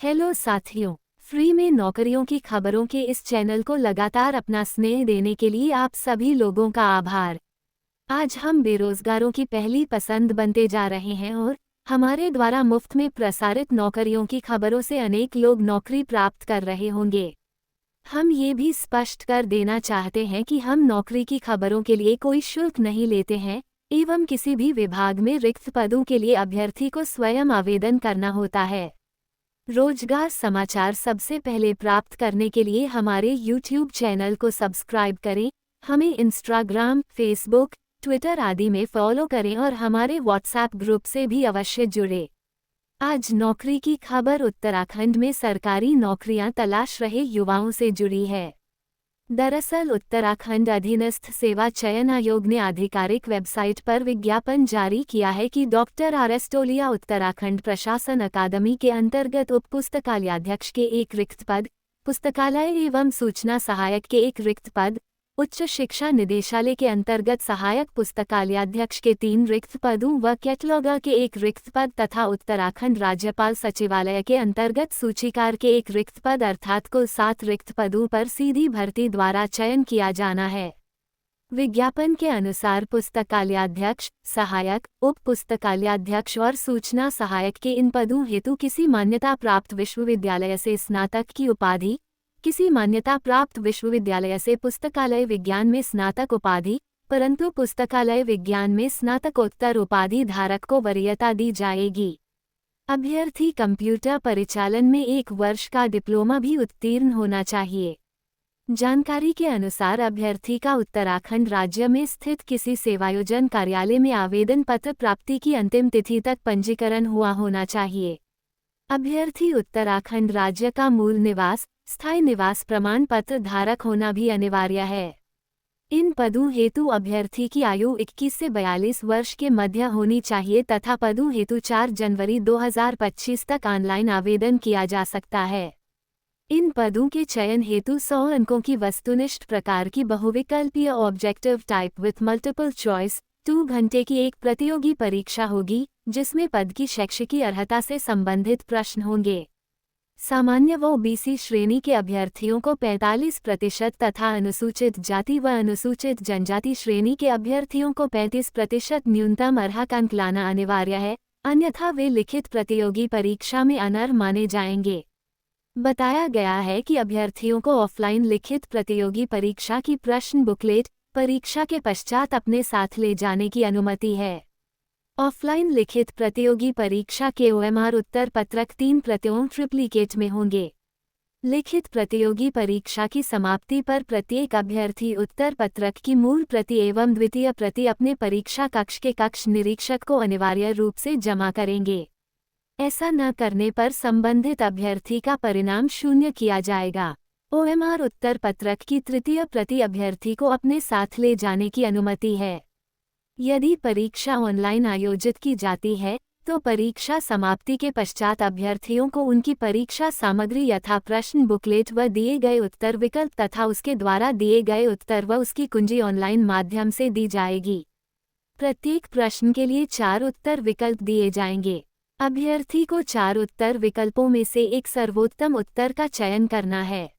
Hello साथियों, free में नौकरियों की खबरों के इस चैनल को लगातार अपना स्नेह देने के लिए आप सभी लोगों का आभार। आज हम बेरोजगारों की पहली पसंद बनते जा रहे हैं और हमारे द्वारा मुफ्त में प्रसारित नौकरियों की खबरों से अनेक लोग नौकरी प्राप्त कर रहे होंगे। हम ये भी स्पष्ट कर देना चाहते हैं कि हम नौकरी की खबरों के लिए कोई शुल्क नहीं लेते हैं एवं किसी भी विभाग में रिक्त पदों के लिए अभ्यर्थी को स्वयं आवेदन करना होता है। रोजगार समाचार सबसे पहले प्राप्त करने के लिए हमारे YouTube चैनल को सब्सक्राइब करें, हमें इंस्टाग्राम, फेसबुक, ट्विटर आदि में फॉलो करें और हमारे व्हाट्सएप ग्रुप से भी अवश्य जुड़े। आज नौकरी की खबर उत्तराखंड में सरकारी नौकरियां तलाश रहे युवाओं से जुड़ी है। दरअसल उत्तराखंड अधीनस्थ सेवा चयन आयोग ने आधिकारिक वेबसाइट पर विज्ञापन जारी किया है कि डॉक्टर RS टोलिया उत्तराखंड प्रशासन अकादमी के अंतर्गत उप पुस्तकालयाध्यक्ष के एक रिक्त पद, पुस्तकालय एवं सूचना सहायक के एक रिक्त पद, उच्च शिक्षा निदेशालय के अंतर्गत सहायक पुस्तकालयाध्यक्ष के 3 रिक्त पदों व कैटलॉगर के एक रिक्त पद तथा उत्तराखंड राज्यपाल सचिवालय के अंतर्गत सूचीकार के एक रिक्त पद अर्थात कुल 7 रिक्त पदों पर सीधी भर्ती द्वारा चयन किया जाना है। विज्ञापन के अनुसार पुस्तकालयाध्यक्ष, सहायक, उप पुस्तकालयाध्यक्ष और सूचना सहायक के इन पदों हेतु किसी मान्यता प्राप्त विश्वविद्यालय से स्नातक की उपाधि, किसी मान्यता प्राप्त विश्वविद्यालय से पुस्तकालय विज्ञान में स्नातक उपाधि, परंतु पुस्तकालय विज्ञान में स्नातकोत्तर उपाधि धारक को वरीयता दी जाएगी। अभ्यर्थी कंप्यूटर परिचालन में 1 वर्ष का डिप्लोमा भी उत्तीर्ण होना चाहिए। जानकारी के अनुसार अभ्यर्थी का उत्तराखंड राज्य में स्थित किसी सेवायोजन कार्यालय में आवेदन पत्र प्राप्ति की अंतिम तिथि तक पंजीकरण हुआ होना चाहिए। अभ्यर्थी उत्तराखंड राज्य का मूल निवास, स्थायी निवास प्रमाण पत्र धारक होना भी अनिवार्य है। इन पदों हेतु अभ्यर्थी की आयु 21 से 42 वर्ष के मध्य होनी चाहिए तथा पदों हेतु 4 जनवरी 2025 तक ऑनलाइन आवेदन किया जा सकता है। इन पदों के चयन हेतु 100 अंकों की वस्तुनिष्ठ प्रकार की बहुविकल्पीय objective type with multiple choice 2 घंटे की एक प्रतियोगी परीक्षा होगी, जिसमें पद की शैक्षिकी अर्हता से संबंधित प्रश्न होंगे। सामान्य व OBC श्रेणी के अभ्यर्थियों को 45% तथा अनुसूचित जाति व अनुसूचित जनजाति श्रेणी के अभ्यर्थियों को 35% न्यूनतम अर्हता अंक लाना अनिवार्य है, अन्यथा वे लिखित प्रतियोगी परीक्षा में अनर्ह माने जाएंगे। बताया गया है कि अभ्यर्थियों को ऑफलाइन लिखित प्रतियोगी परीक्षा की प्रश्न बुकलेट परीक्षा के पश्चात अपने साथ ले जाने की अनुमति है। ऑफलाइन लिखित प्रतियोगी परीक्षा के OMR उत्तर पत्रक 3 प्रतियों ट्रिप्लिकेट में होंगे। लिखित प्रतियोगी परीक्षा की समाप्ति पर प्रत्येक अभ्यर्थी उत्तर पत्रक की मूल प्रति एवं द्वितीय प्रति अपने परीक्षा कक्ष के कक्ष निरीक्षक को अनिवार्य रूप से जमा करेंगे। ऐसा न करने पर संबंधित अभ्यर्थी का परिणाम शून्य किया जाएगा। OMR उत्तर पत्रक की तृतीय प्रति अभ्यर्थी को अपने साथ ले जाने की अनुमति है। यदि परीक्षा ऑनलाइन आयोजित की जाती है, तो परीक्षा समाप्ति के पश्चात अभ्यर्थियों को उनकी परीक्षा सामग्री यथा प्रश्न बुकलेट व दिए गए उत्तर विकल्प तथा उसके द्वारा दिए गए उत्तर व उसकी कुंजी ऑनलाइन माध्यम से दी जाएगी। प्रत्येक प्रश्न के लिए 4 उत्तर विकल्प दिए जाएंगे। अभ्यर्थी को 4 उत्तर विकल्पों में से एक सर्वोत्तम उत्तर का चयन करना है।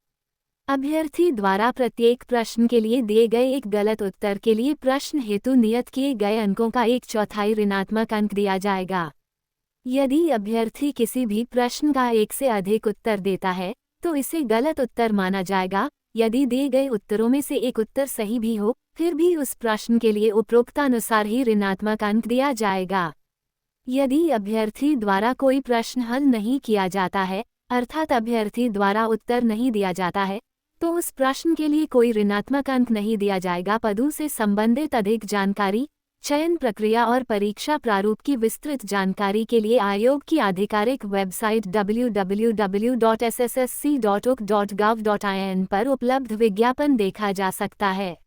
अभ्यर्थी द्वारा प्रत्येक प्रश्न के लिए दिए गए एक गलत उत्तर के लिए प्रश्न हेतु नियत किए गए अंकों का 1/4 ऋणात्मक अंक दिया जाएगा। यदि अभ्यर्थी किसी भी प्रश्न का 1 से अधिक उत्तर देता है, तो इसे गलत उत्तर माना जाएगा। यदि दिए गए उत्तरों में से एक उत्तर सही भी हो, फिर भी उस प्रश्न के लिए उपरोक्तानुसार ही ऋणात्मक अंक दिया जाएगा। यदि अभ्यर्थी द्वारा कोई प्रश्न हल नहीं किया जाता है, अर्थात अभ्यर्थी द्वारा उत्तर नहीं दिया जाता है, तो उस प्रश्न के लिए कोई ऋणात्मक अंक नहीं दिया जाएगा। पदों से संबंधित अधिक जानकारी, चयन प्रक्रिया और परीक्षा प्रारूप की विस्तृत जानकारी के लिए आयोग की आधिकारिक वेबसाइट www.sssc.uk.gov.in पर उपलब्ध विज्ञापन देखा जा सकता है।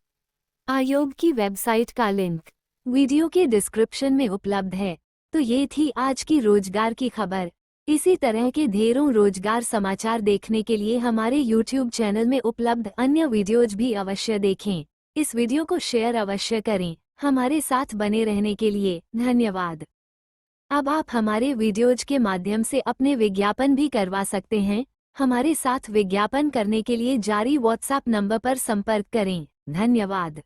आयोग की वेबसाइट का लिंक वीडियो के डिस्क्रिप्शन में उपलब्ध है। तो ये थी आज की रोजगार की खबर। इसी तरह के ढेरों रोजगार समाचार देखने के लिए हमारे YouTube चैनल में उपलब्ध अन्य वीडियोज भी अवश्य देखें। इस वीडियो को शेयर अवश्य करें। हमारे साथ बने रहने के लिए धन्यवाद। अब आप हमारे वीडियोज के माध्यम से अपने विज्ञापन भी करवा सकते हैं। हमारे साथ विज्ञापन करने के लिए जारी व्हाट्सएप नंबर पर संपर्क करें। धन्यवाद।